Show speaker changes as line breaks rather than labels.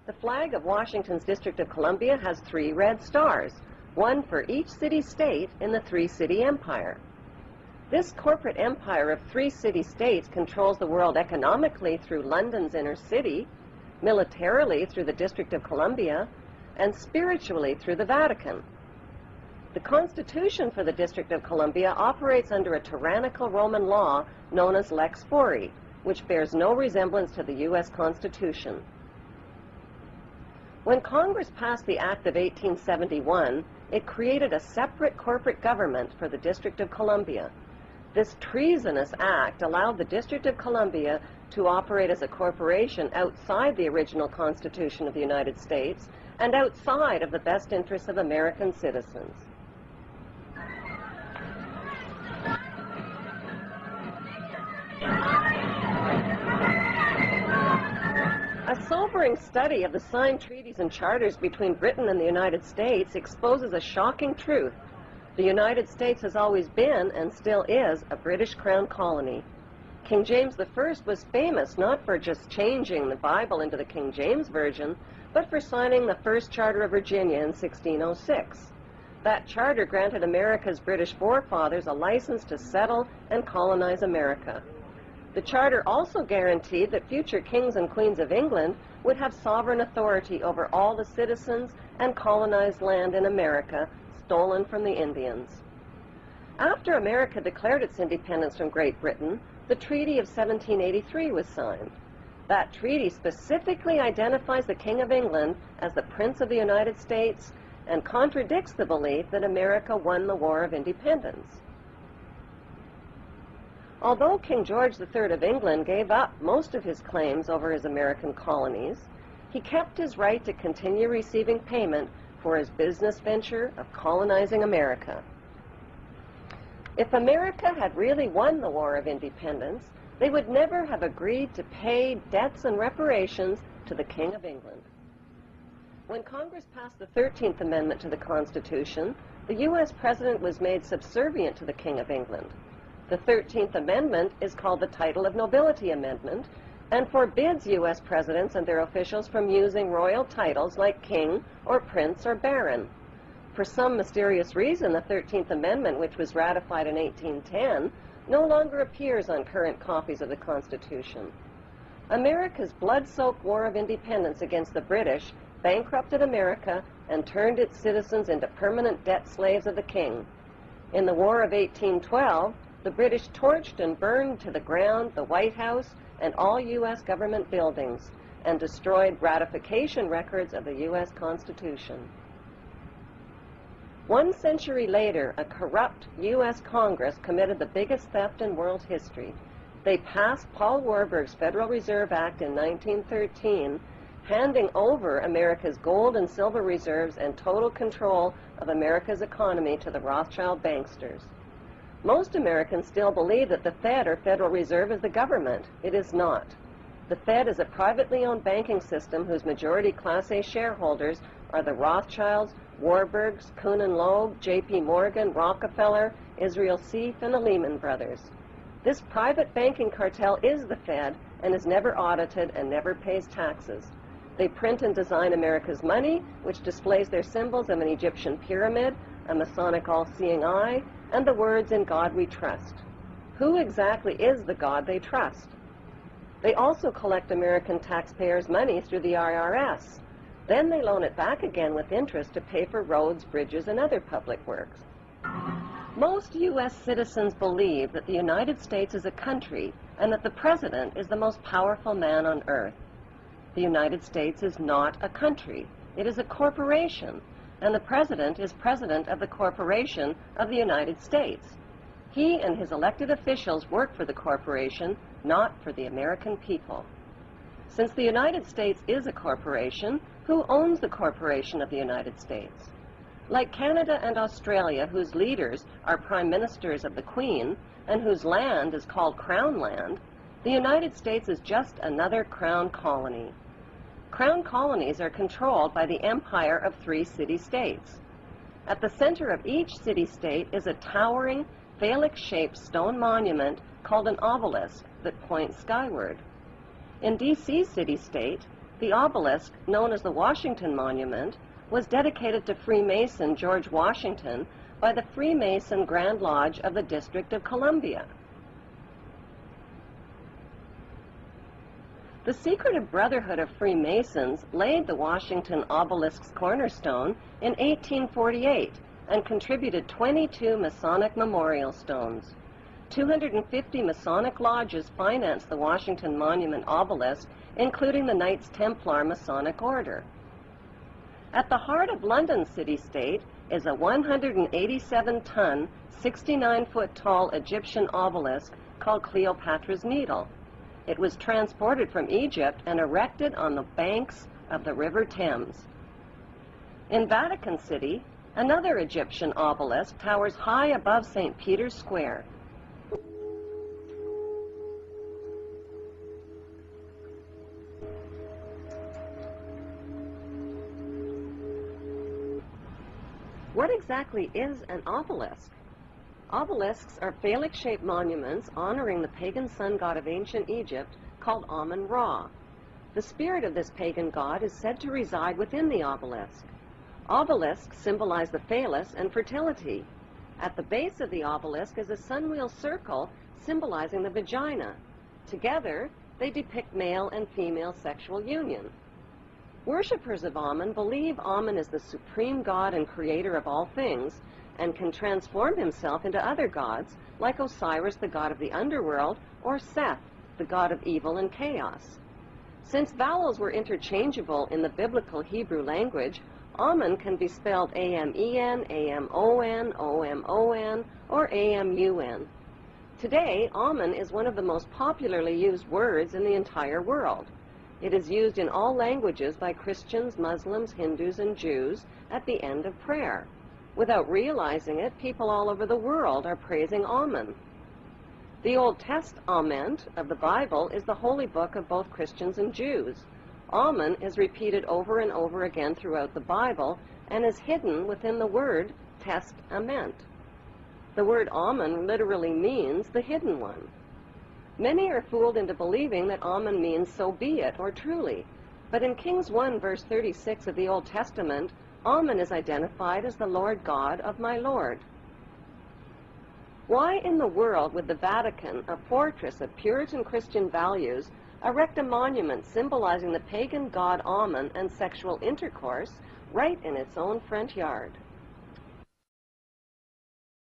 The flag of Washington's District of Columbia has 3 red stars, one for each city-state in the 3-city empire. This corporate empire of 3 city-states controls the world economically through London's inner city, militarily through the District of Columbia, and spiritually through the Vatican. The Constitution for the District of Columbia operates under a tyrannical Roman law known as Lex Fori, which bears no resemblance to the U.S. Constitution. When Congress passed the Act of 1871, it created a separate corporate government for the District of Columbia. This treasonous act allowed the District of Columbia to operate as a corporation outside the original Constitution of the United States and outside of the best interests of American citizens. A sobering study of the signed treaties and charters between Britain and the United States exposes a shocking truth. The United States has always been, and still is, a British Crown colony. King James I was famous not for just changing the Bible into the King James Version, but for signing the First Charter of Virginia in 1606. That charter granted America's British forefathers a license to settle and colonize America. The charter also guaranteed that future kings and queens of England would have sovereign authority over all the citizens and colonized land in America stolen from the Indians. After America declared its independence from Great Britain, the Treaty of 1783 was signed. That treaty specifically identifies the King of England as the Prince of the United States and contradicts the belief that America won the War of Independence. Although King George III of England gave up most of his claims over his American colonies, he kept his right to continue receiving payment for his business venture of colonizing America. If America had really won the War of Independence, they would never have agreed to pay debts and reparations to the King of England. When Congress passed the 13th Amendment to the Constitution, the U.S. President was made subservient to the King of England. The 13th Amendment is called the Title of Nobility Amendment and forbids U.S. presidents and their officials from using royal titles like king or prince or baron. For some mysterious reason, the 13th Amendment, which was ratified in 1810, no longer appears on current copies of the Constitution. America's blood-soaked War of Independence against the British bankrupted America and turned its citizens into permanent debt slaves of the king. In the War of 1812, the British torched and burned to the ground the White House and all U.S. government buildings and destroyed ratification records of the U.S. Constitution. 1 century later, a corrupt U.S. Congress committed the biggest theft in world history. They passed Paul Warburg's Federal Reserve Act in 1913, handing over America's gold and silver reserves and total control of America's economy to the Rothschild banksters. Most Americans still believe that the Fed, or Federal Reserve, is the government. It is not. The Fed is a privately owned banking system whose majority Class A shareholders are the Rothschilds, Warburgs, Kuhn and Loeb, J.P. Morgan, Rockefeller, Israel Seif, and the Lehman Brothers. This private banking cartel is the Fed and is never audited and never pays taxes. They print and design America's money, which displays their symbols of an Egyptian pyramid, a Masonic all-seeing eye, and the words, "In God We Trust." Who exactly is the God they trust? They also collect American taxpayers' money through the IRS. Then they loan it back again with interest to pay for roads, bridges, and other public works. Most U.S. citizens believe that the United States is a country and that the President is the most powerful man on earth. The United States is not a country. It is a corporation, and the President is President of the Corporation of the United States. He and his elected officials work for the corporation, not for the American people. Since the United States is a corporation, who owns the corporation of the United States? Like Canada and Australia, whose leaders are prime ministers of the Queen, and whose land is called Crown Land, the United States is just another Crown colony. Crown colonies are controlled by the empire of 3 city-states. At the center of each city-state is a towering phallic-shaped stone monument called an obelisk that points skyward. In D.C. city-state, the obelisk, known as the Washington Monument, was dedicated to Freemason George Washington by the Freemason Grand Lodge of the District of Columbia. The Secretive Brotherhood of Freemasons laid the Washington obelisk's cornerstone in 1848 and contributed 22 Masonic memorial stones. 250 Masonic lodges financed the Washington Monument obelisk, including the Knights Templar Masonic Order. At the heart of London city-state is a 187-ton, 69-foot-tall Egyptian obelisk called Cleopatra's Needle. It was transported from Egypt and erected on the banks of the River Thames. In Vatican City, another Egyptian obelisk towers high above St. Peter's Square. What exactly is an obelisk? Obelisks are phallic-shaped monuments honoring the pagan sun god of ancient Egypt called Amun-Ra. The spirit of this pagan god is said to reside within the obelisk. Obelisks symbolize the phallus and fertility. At the base of the obelisk is a sunwheel circle symbolizing the vagina. Together, they depict male and female sexual union. Worshippers of Amun believe Amun is the supreme god and creator of all things, and can transform himself into other gods, like Osiris, the god of the underworld, or Seth, the god of evil and chaos. Since vowels were interchangeable in the biblical Hebrew language, Amun can be spelled A-M-E-N, A-M-O-N, O-M-O-N, or A-M-U-N. Today, Amun is one of the most popularly used words in the entire world. It is used in all languages by Christians, Muslims, Hindus, and Jews at the end of prayer. Without realizing it, people all over the world are praising Amun. The Old Testament of the Bible is the holy book of both Christians and Jews. Amun is repeated over and over again throughout the Bible and is hidden within the word testament. The word Amun literally means the hidden one. Many are fooled into believing that Amun means so be it or truly, but in Kings 1 verse 36 of the Old Testament, Amun is identified as the Lord God of my Lord. Why in the world would the Vatican, a fortress of Puritan Christian values, erect a monument symbolizing the pagan god Amun and sexual intercourse right in its own front yard?